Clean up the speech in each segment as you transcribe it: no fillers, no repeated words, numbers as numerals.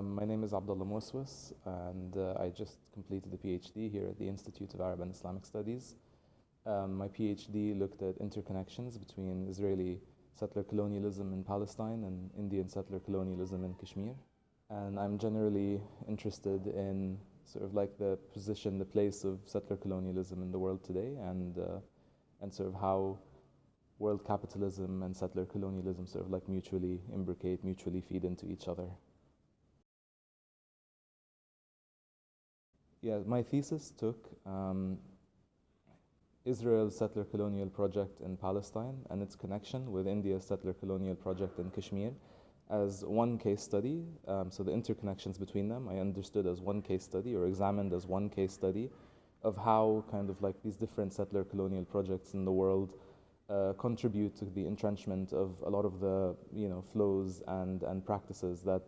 My name is Abdulla Moaswes, and I just completed a PhD here at the Institute of Arab and Islamic Studies. My PhD looked at interconnections between Israeli settler colonialism in Palestine and Indian settler colonialism in Kashmir. And I'm generally interested in sort of like the position, the place of settler colonialism in the world today, and sort of how world capitalism and settler colonialism sort of like mutually imbricate, mutually feed into each other. Yeah, my thesis took Israel's settler colonial project in Palestine and its connection with India's settler colonial project in Kashmir as one case study. So the interconnections between them I understood as one case study, or examined as one case study, of how kind of like these different settler colonial projects in the world contribute to the entrenchment of a lot of the flows and practices that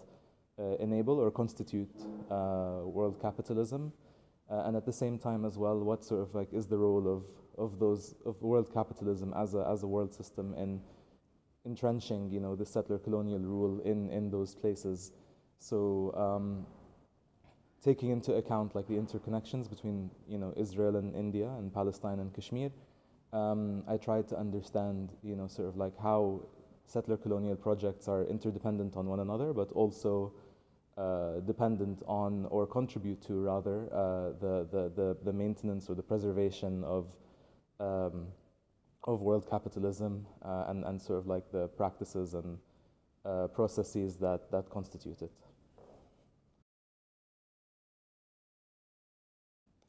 enable or constitute world capitalism, and at the same time as well, what sort of like is the role of world capitalism as a world system in entrenching the settler colonial rule in those places. So taking into account like the interconnections between Israel and India and Palestine and Kashmir, I tried to understand sort of like how settler colonial projects are interdependent on one another, but also dependent on, or contribute to rather, the maintenance or the preservation of world capitalism, and sort of like the practices and processes that constitute it.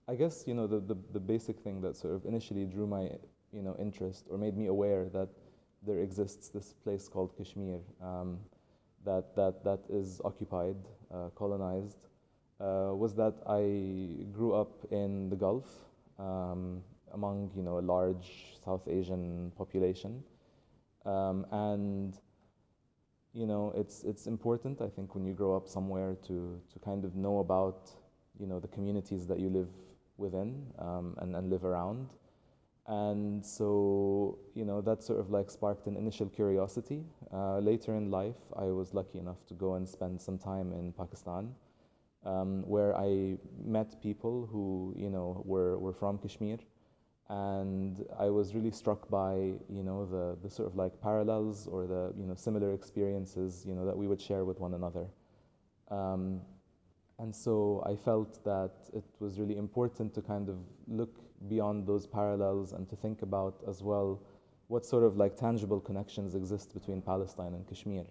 I guess the basic thing that sort of initially drew my interest, or made me aware that there exists this place called Kashmir, that is occupied, colonized, was that I grew up in the Gulf, among a large South Asian population, and it's important, I think, when you grow up somewhere to kind of know about the communities that you live within, and live around. And so, that sort of like sparked an initial curiosity. Later in life, I was lucky enough to go and spend some time in Pakistan, where I met people who, were from Kashmir. And I was really struck by, the sort of like parallels, or the, similar experiences, that we would share with one another. And so I felt that it was really important to kind of look beyond those parallels and to think about as well what sort of like tangible connections exist between Palestine and Kashmir.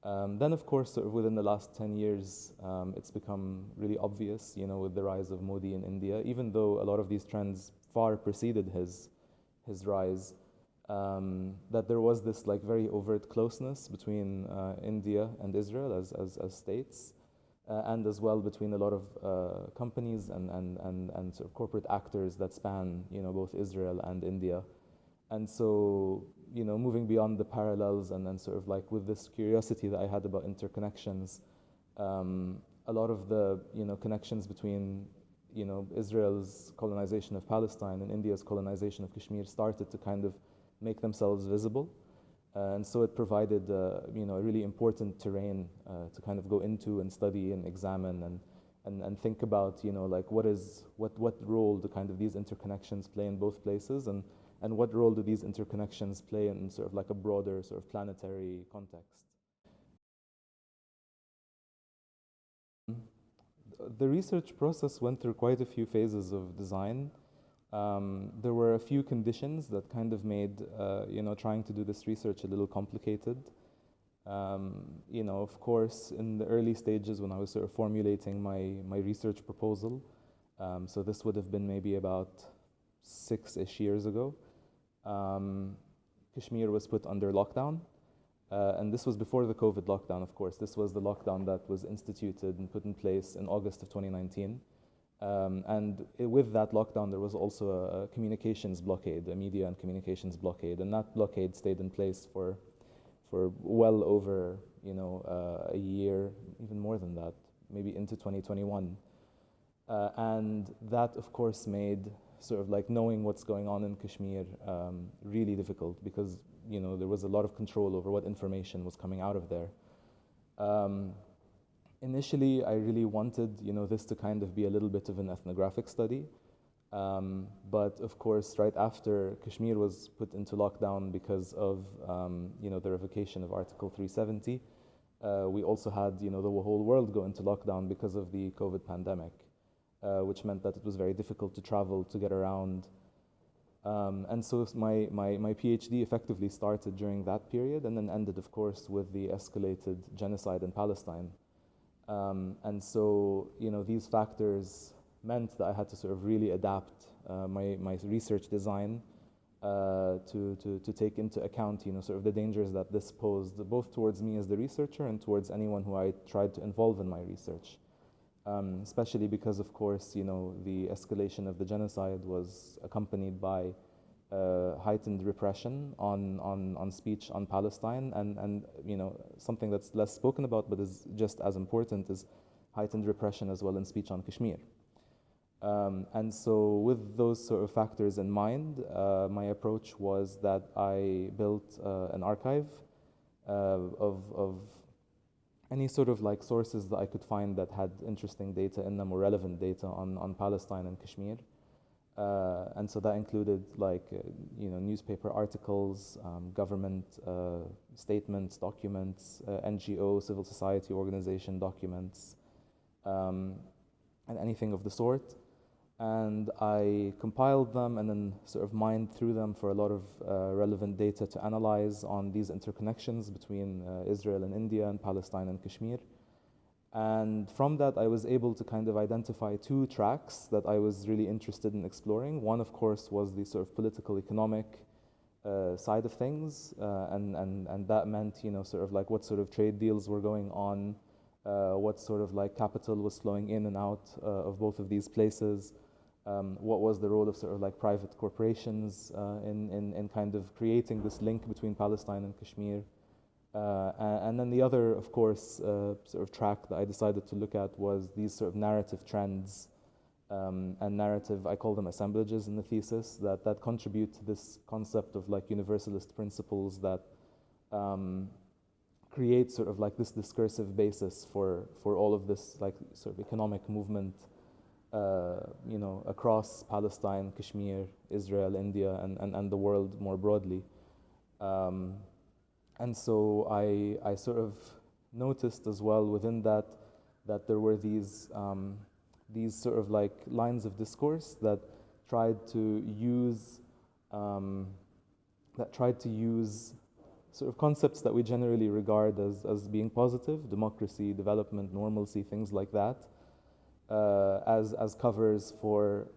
Then, of course, sort of within the last 10 years, it's become really obvious, with the rise of Modi in India, even though a lot of these trends far preceded his rise, that there was this like very overt closeness between India and Israel as states. And as well between a lot of companies and sort of corporate actors that span both Israel and India. And so moving beyond the parallels, and then sort of like with this curiosity that I had about interconnections, a lot of the connections between Israel's colonization of Palestine and India's colonization of Kashmir started to kind of make themselves visible. And so it provided, a really important terrain to kind of go into and study and examine and think about, like what role do kind of these interconnections play in both places, and what role do these interconnections play in sort of like a broader sort of planetary context. The research process went through quite a few phases of design. There were a few conditions that kind of made trying to do this research a little complicated. Of course, in the early stages when I was sort of formulating my research proposal, so this would have been maybe about 6-ish years ago, Kashmir was put under lockdown. And this was before the COVID lockdown, of course. This was the lockdown that was instituted and put in place in August of 2019. And with that lockdown, there was also a communications blockade, a media and communications blockade, and that blockade stayed in place for well over a year, even more than that, maybe into 2021. And that, of course, made sort of like knowing what's going on in Kashmir really difficult, because there was a lot of control over what information was coming out of there. Initially, I really wanted, this to kind of be a little bit of an ethnographic study. But of course, right after Kashmir was put into lockdown because of, the revocation of Article 370, we also had, the whole world go into lockdown because of the COVID pandemic, which meant that it was very difficult to travel, to get around. And so my PhD effectively started during that period and then ended, of course, with the escalated genocide in Palestine. And so, these factors meant that I had to sort of really adapt my research design to take into account, sort of the dangers that this posed, both towards me as the researcher and towards anyone who I tried to involve in my research. Especially because, of course, the escalation of the genocide was accompanied by heightened repression on speech on Palestine, and something that's less spoken about but is just as important is heightened repression as well in speech on Kashmir. And so with those sort of factors in mind, my approach was that I built an archive of any sort of like sources that I could find that had interesting data in them or relevant data on Palestine and Kashmir. And so that included like, newspaper articles, government statements, documents, NGO, civil society organization documents, and anything of the sort. And I compiled them and then sort of mined through them for a lot of relevant data to analyze on these interconnections between Israel and India and Palestine and Kashmir. And from that, I was able to kind of identify two tracks that I was really interested in exploring. One, of course, was the sort of political economic side of things, and that meant, sort of like what sort of trade deals were going on, what sort of like capital was flowing in and out of both of these places. What was the role of sort of like private corporations in kind of creating this link between Palestine and Kashmir. And then the other, of course, sort of track that I decided to look at was these sort of narrative trends and narrative, I call them assemblages in the thesis, that contribute to this concept of like universalist principles that create sort of like this discursive basis for all of this like sort of economic movement across Palestine, Kashmir, Israel, India, and the world more broadly. And so I sort of noticed as well within that there were these sort of like lines of discourse that tried to use sort of concepts that we generally regard as being positive, democracy, development, normalcy, things like that, as covers for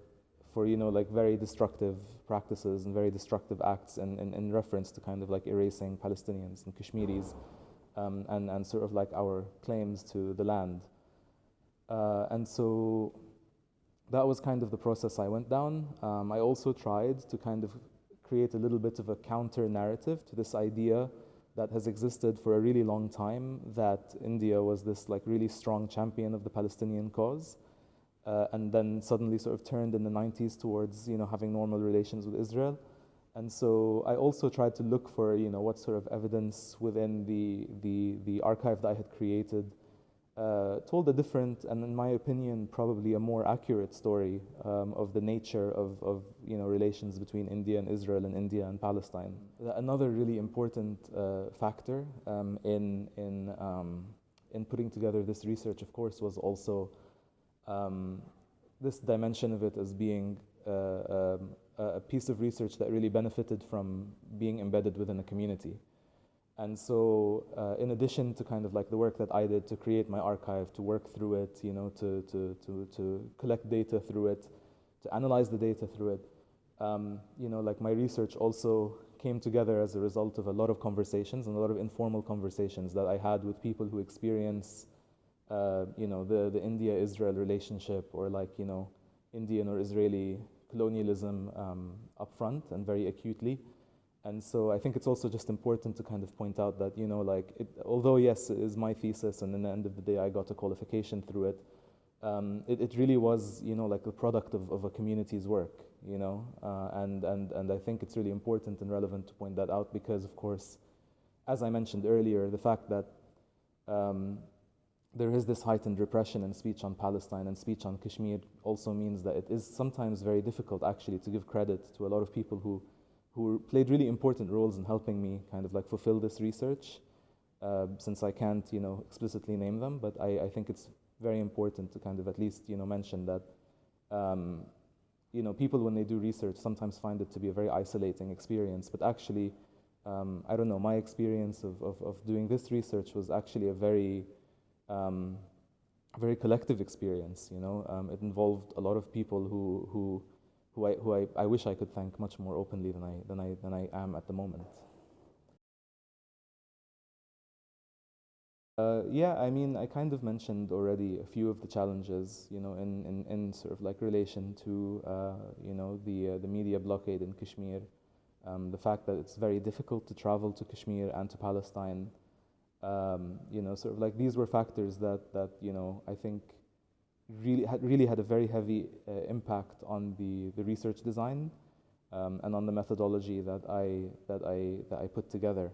like very destructive practices and very destructive acts in reference to kind of like erasing Palestinians and Kashmiris and sort of like our claims to the land. And so that was kind of the process I went down. I also tried to kind of create a little bit of a counter narrative to this idea that has existed for a really long time, that India was this like really strong champion of the Palestinian cause. And then suddenly sort of turned in the 90s towards, having normal relations with Israel. And so I also tried to look for, what sort of evidence within the archive that I had created told a different, and in my opinion, probably a more accurate story of the nature of relations between India and Israel and India and Palestine. Another really important factor in putting together this research, of course, was also this dimension of it as being a piece of research that really benefited from being embedded within a community. And so in addition to kind of like the work that I did to create my archive, to work through it, to collect data through it, to analyze the data through it, like my research also came together as a result of a lot of conversations and a lot of informal conversations that I had with people who experience the India-Israel relationship, or like, Indian or Israeli colonialism up front and very acutely. And so I think it's also just important to kind of point out that, although yes, it is my thesis, and in the end of the day I got a qualification through it, it really was, like the product of a community's work, and I think it's really important and relevant to point that out because, of course, as I mentioned earlier, the fact that there is this heightened repression in speech on Palestine, and speech on Kashmir also means that it is sometimes very difficult actually to give credit to a lot of people who played really important roles in helping me kind of like fulfill this research, since I can't, explicitly name them, but I think it's very important to kind of at least, mention that, people when they do research sometimes find it to be a very isolating experience, but actually, I don't know, my experience of doing this research was actually a very collective experience. It involved a lot of people who I wish I could thank much more openly than I am at the moment. Yeah, I mean, I kind of mentioned already a few of the challenges, in sort of like relation to, the media blockade in Kashmir, the fact that it's very difficult to travel to Kashmir and to Palestine. Sort of like these were factors that I think really had a very heavy impact on the research design, and on the methodology that I put together.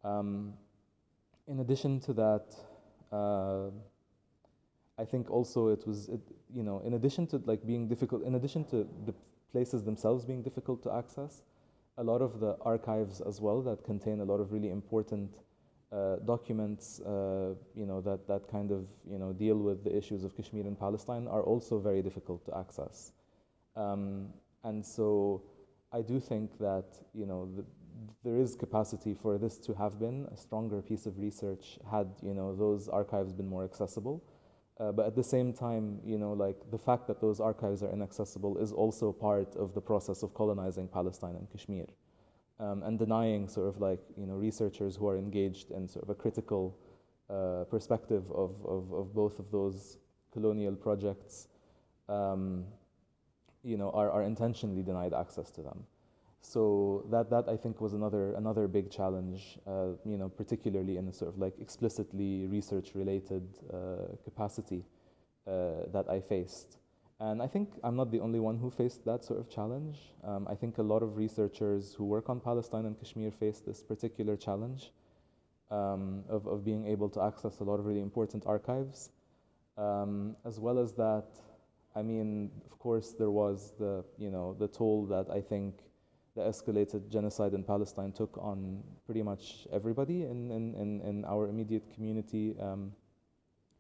Um, in addition to that, I think also in addition to like being difficult, in addition to the places themselves being difficult to access, a lot of the archives as well that contain a lot of really important documents, that kind of, deal with the issues of Kashmir and Palestine are also very difficult to access. And so I do think that, there is capacity for this to have been a stronger piece of research had, those archives been more accessible. But at the same time, like the fact that those archives are inaccessible is also part of the process of colonizing Palestine and Kashmir. And denying sort of like, researchers who are engaged in sort of a critical perspective of both of those colonial projects, are intentionally denied access to them. So that I think was another big challenge, particularly in a sort of like explicitly research-related capacity that I faced. And I think I'm not the only one who faced that sort of challenge. I think a lot of researchers who work on Palestine and Kashmir face this particular challenge, of being able to access a lot of really important archives. As well as that, I mean, of course, there was the toll that I think the escalated genocide in Palestine took on pretty much everybody in our immediate community,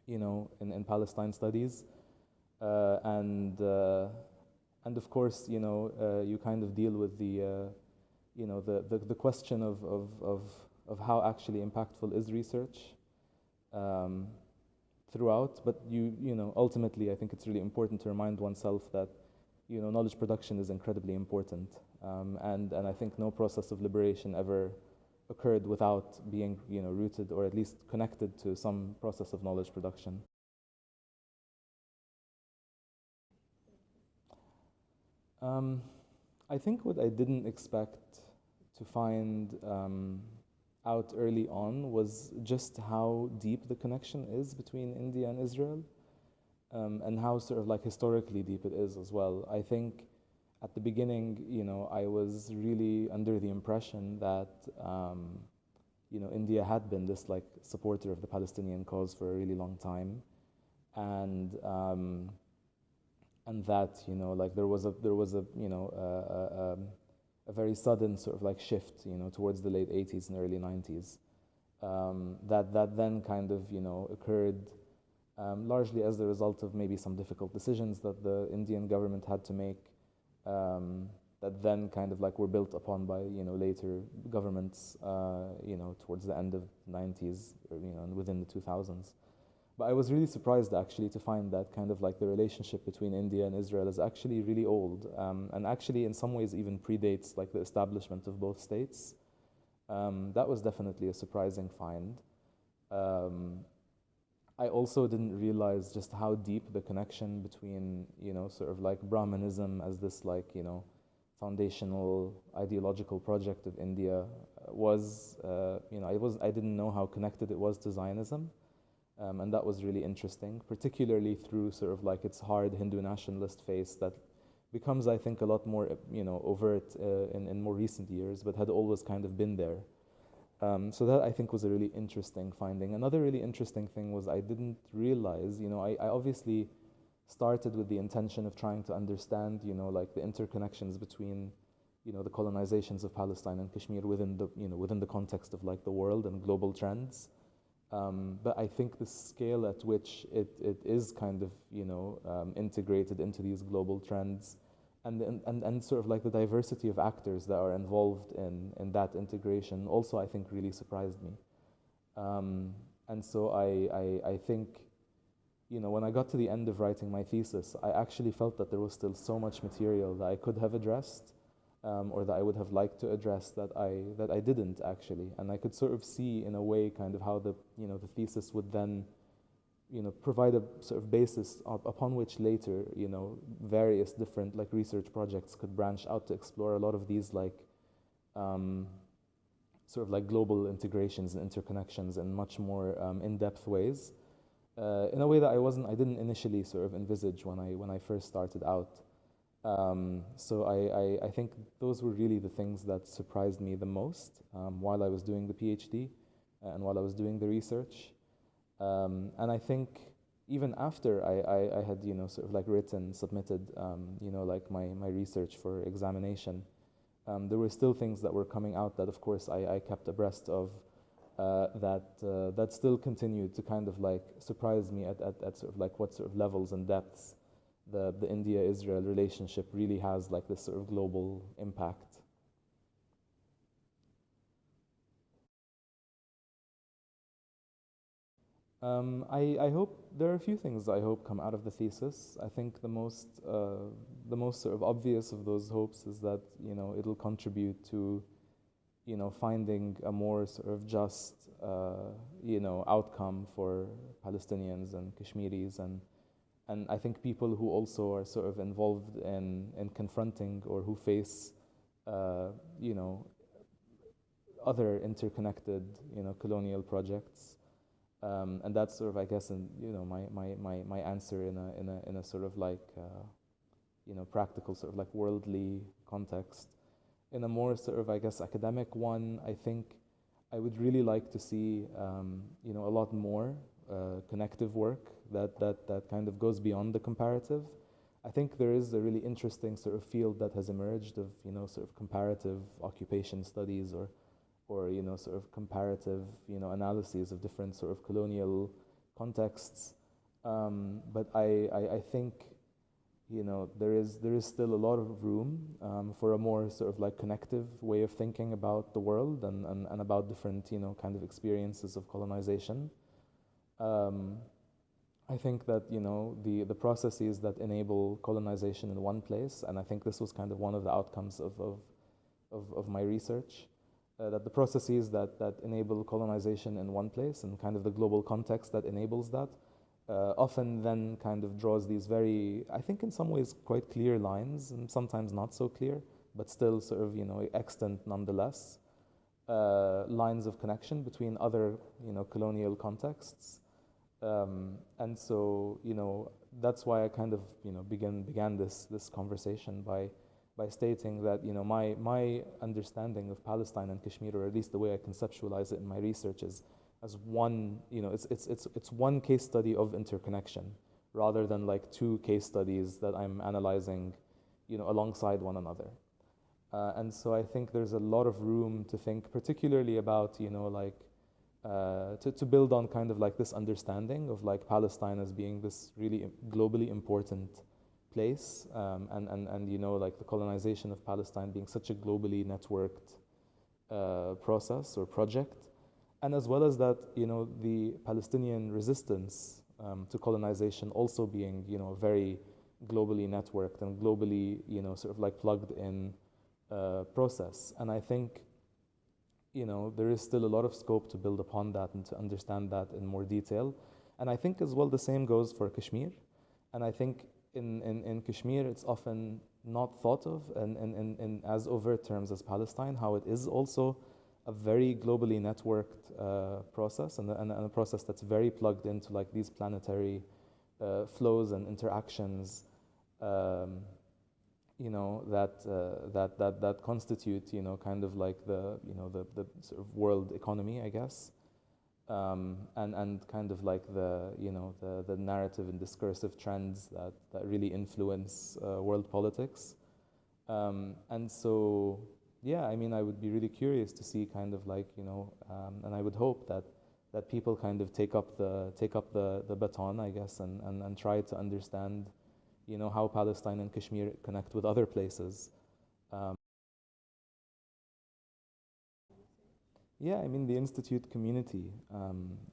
in Palestine studies. And of course, you kind of deal with the question of how actually impactful is research, throughout. But ultimately, I think it's really important to remind oneself that knowledge production is incredibly important, and I think no process of liberation ever occurred without being rooted or at least connected to some process of knowledge production. I think what I didn't expect to find out early on was just how deep the connection is between India and Israel, and how sort of like historically deep it is as well. I think at the beginning, I was really under the impression that India had been this like supporter of the Palestinian cause for a really long time, and that like there was a a very sudden sort of like shift towards the late 80s and early 90s, that then kind of occurred, largely as the result of maybe some difficult decisions that the Indian government had to make, that then kind of like were built upon by later governments, towards the end of the 90s, or, and within the 2000s. But I was really surprised actually to find that kind of like the relationship between India and Israel is actually really old, and actually in some ways even predates like the establishment of both states. That was definitely a surprising find. I also didn't realize just how deep the connection between, sort of like Brahmanism as this like, foundational ideological project of India was, I didn't know how connected it was to Zionism. And that was really interesting, particularly through sort of like its hard Hindu nationalist face that becomes, I think, a lot more, overt in more recent years, but had always kind of been there. So that I think was a really interesting finding. Another really interesting thing was I didn't realize, I obviously started with the intention of trying to understand, like the interconnections between, the colonizations of Palestine and Kashmir within the context of like the world and global trends. But I think the scale at which it is kind of, integrated into these global trends and sort of like the diversity of actors that are involved in that integration also, I think, really surprised me. And so I think, when I got to the end of writing my thesis, I actually felt that there was still so much material that I could have addressed, or that I would have liked to address that I didn't actually. And I could sort of see in a way kind of how the thesis would then provide a sort of basis upon which later, various different like research projects could branch out to explore a lot of these like sort of like global integrations and interconnections in much more in-depth ways, in a way that I didn't initially sort of envisage when I first started out. So I think those were really the things that surprised me the most while I was doing the PhD and while I was doing the research. And I think even after I had, sort of like submitted, like my research for examination, there were still things that were coming out that, of course, I kept abreast of, that still continued to kind of like surprise me at sort of like what sort of levels and depths the India-Israel relationship really has like this sort of global impact. I hope there are a few things I hope come out of the thesis. I think the most sort of obvious of those hopes is that it'll contribute to finding a more sort of just outcome for Palestinians and Kashmiris, and I think people who also are sort of involved in confronting or who face other interconnected colonial projects. And that's sort of, I guess, my answer in a sort of like practical sort of like worldly context. In a more sort of, I guess, academic one, I think I would really like to see a lot more connective work that kind of goes beyond the comparative. I think there is a really interesting sort of field that has emerged of sort of comparative occupation studies or sort of comparative analyses of different sort of colonial contexts. But I think there is still a lot of room for a more sort of like connective way of thinking about the world and about different kind of experiences of colonization. I think that the processes that enable colonization in one place, and I think this was kind of one of the outcomes of my research, that the processes that enable colonization in one place and kind of the global context that enables that often then kind of draws these very, I think in some ways, quite clear lines, and sometimes not so clear, but still sort of extant nonetheless, lines of connection between other colonial contexts. And so that's why I kind of began this conversation by stating that my understanding of Palestine and Kashmir, or at least the way I conceptualize it in my research, is as one it's one case study of interconnection rather than like two case studies that I'm analyzing alongside one another. And so I think there's a lot of room to think, particularly about to build on kind of like this understanding of like Palestine as being this really globally important place, and like the colonization of Palestine being such a globally networked process or project, and as well as that the Palestinian resistance to colonization also being very globally networked and globally sort of like plugged in process. And I think there is still a lot of scope to build upon that and to understand that in more detail. And I think as well the same goes for Kashmir. And I think in Kashmir it's often not thought of in as overt terms as Palestine, how it is also a very globally networked process and a process that's very plugged into like these planetary flows and interactions, that constitute, kind of like the sort of world economy, I guess, and kind of like the narrative and discursive trends that really influence world politics. And so, yeah, I mean, I would be really curious to see kind of like, and I would hope that people kind of take up the baton, I guess, and try to understand, how Palestine and Kashmir connect with other places. Um, yeah, I mean, the institute community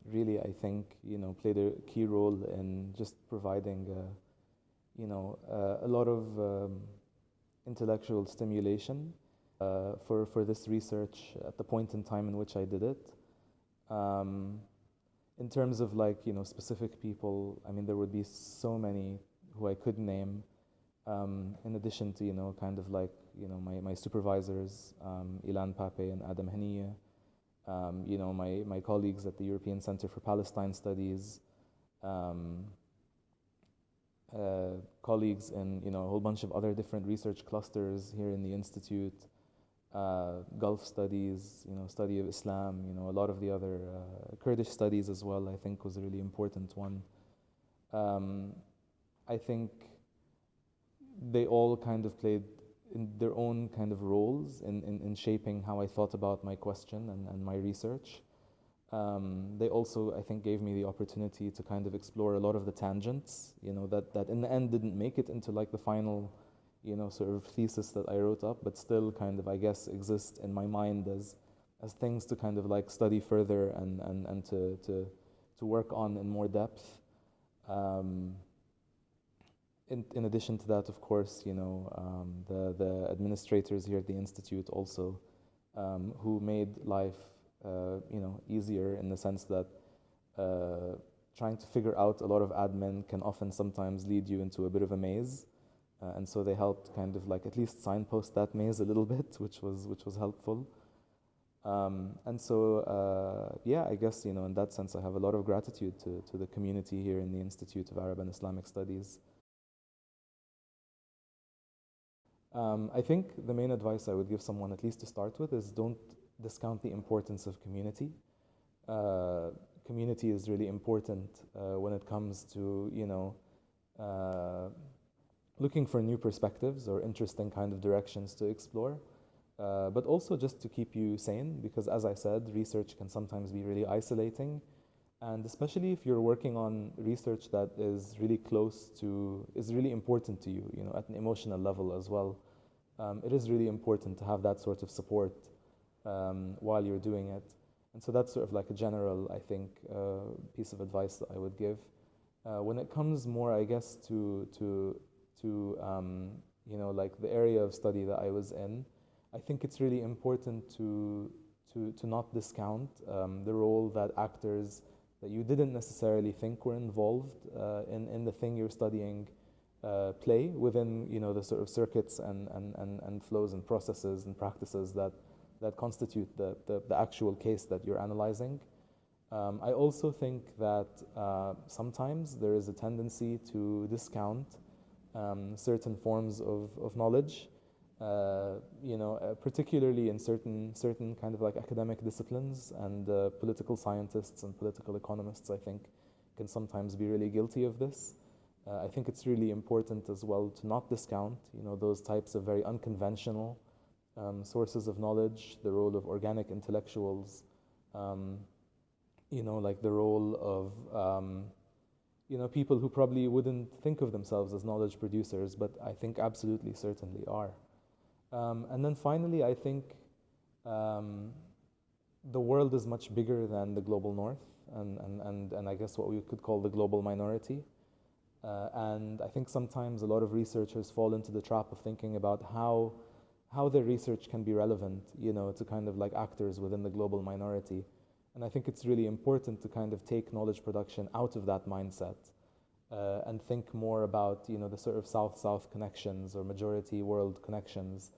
really, I think, played a key role in just providing, a lot of intellectual stimulation for this research at the point in time in which I did it. Um, in terms of like, specific people, I mean, there would be so many who I could name, in addition to, kind of like, my supervisors, Ilan Pape and Adam Haniya, my colleagues at the European Center for Palestine Studies, um, colleagues in, a whole bunch of other different research clusters here in the Institute, Gulf studies, study of Islam, a lot of the other Kurdish studies as well, I think was a really important one. Um, I think they all kind of played in their own kind of roles in shaping how I thought about my question and my research. They also, I think, gave me the opportunity to kind of explore a lot of the tangents, that in the end didn't make it into like the final, sort of thesis that I wrote up, but still kind of, I guess, exist in my mind as things to kind of like study further and to work on in more depth. Um, in addition to that, of course, the administrators here at the Institute also, who made life, easier in the sense that trying to figure out a lot of admin can often sometimes lead you into a bit of a maze. And so they helped kind of like at least signpost that maze a little bit, which was helpful. And so, yeah, I guess, in that sense, I have a lot of gratitude to the community here in the Institute of Arab and Islamic Studies. I think the main advice I would give someone, at least to start with, is don't discount the importance of community. Uh, Community is really important when it comes to, uh, looking for new perspectives or interesting kind of directions to explore. But also just to keep you sane, because as I said, research can sometimes be really isolating. And especially if you're working on research that is really important to you, at an emotional level as well. It is really important to have that sort of support while you're doing it. And so that's sort of like a general, I think, piece of advice that I would give. When it comes more, I guess, to like the area of study that I was in, I think it's really important to not discount the role that actors that you didn't necessarily think were involved in the thing you're studying play within the sort of circuits and flows and processes and practices that constitute the actual case that you're analyzing. I also think that sometimes there is a tendency to discount certain forms of knowledge, particularly in certain kind of like academic disciplines, and political scientists and political economists, I think, can sometimes be really guilty of this. I think it's really important as well to not discount, those types of very unconventional sources of knowledge, the role of organic intellectuals, um, like the role of people who probably wouldn't think of themselves as knowledge producers, but I think absolutely certainly are. And then finally, I think um, the world is much bigger than the global north, and I guess what we could call the global minority. And I think sometimes a lot of researchers fall into the trap of thinking about how their research can be relevant, to kind of like actors within the global minority. And I think it's really important to kind of take knowledge production out of that mindset and think more about, the sort of South-South connections or majority world connections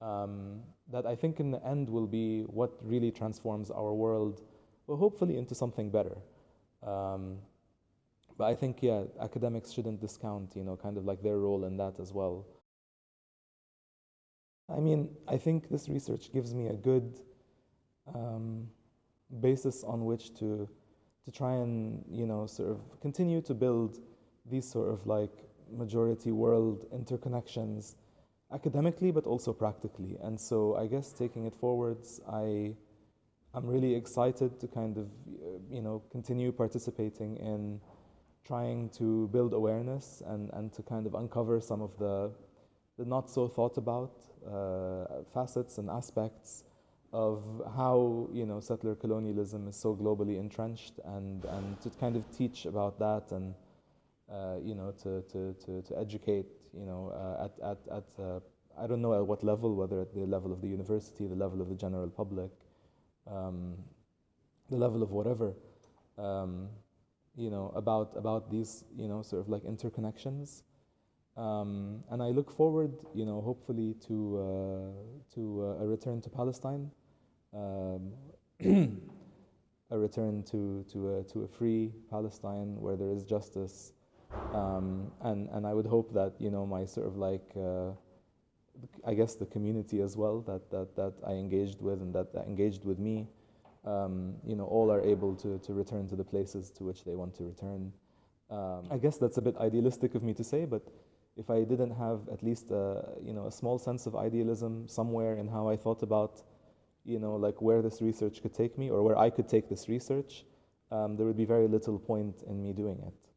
that I think in the end will be what really transforms our world, well, hopefully into something better. Um, but I think, yeah, academics shouldn't discount, kind of like their role in that as well. I mean, I think this research gives me a good um, basis on which to try and, you know, sort of continue to build these sort of like majority world interconnections academically, but also practically. And so I guess taking it forwards, I'm really excited to kind of, you know, continue participating in trying to build awareness and to kind of uncover some of the not so thought about facets and aspects of how, you know, settler colonialism is so globally entrenched, and to kind of teach about that, and you know, to educate, you know, at I don't know at what level, whether at the level of the university, the level of the general public, um, the level of whatever, um, you know, about these, you know, sort of like interconnections. And I look forward, you know, hopefully to a return to Palestine, um, a return to a free Palestine where there is justice, and I would hope that, you know, my sort of like I guess the community as well that I engaged with and that engaged with me, you know, all are able to return to the places to which they want to return. I guess that's a bit idealistic of me to say, but if I didn't have at least you know, a small sense of idealism somewhere in how I thought about, you know, like where this research could take me or where I could take this research, there would be very little point in me doing it.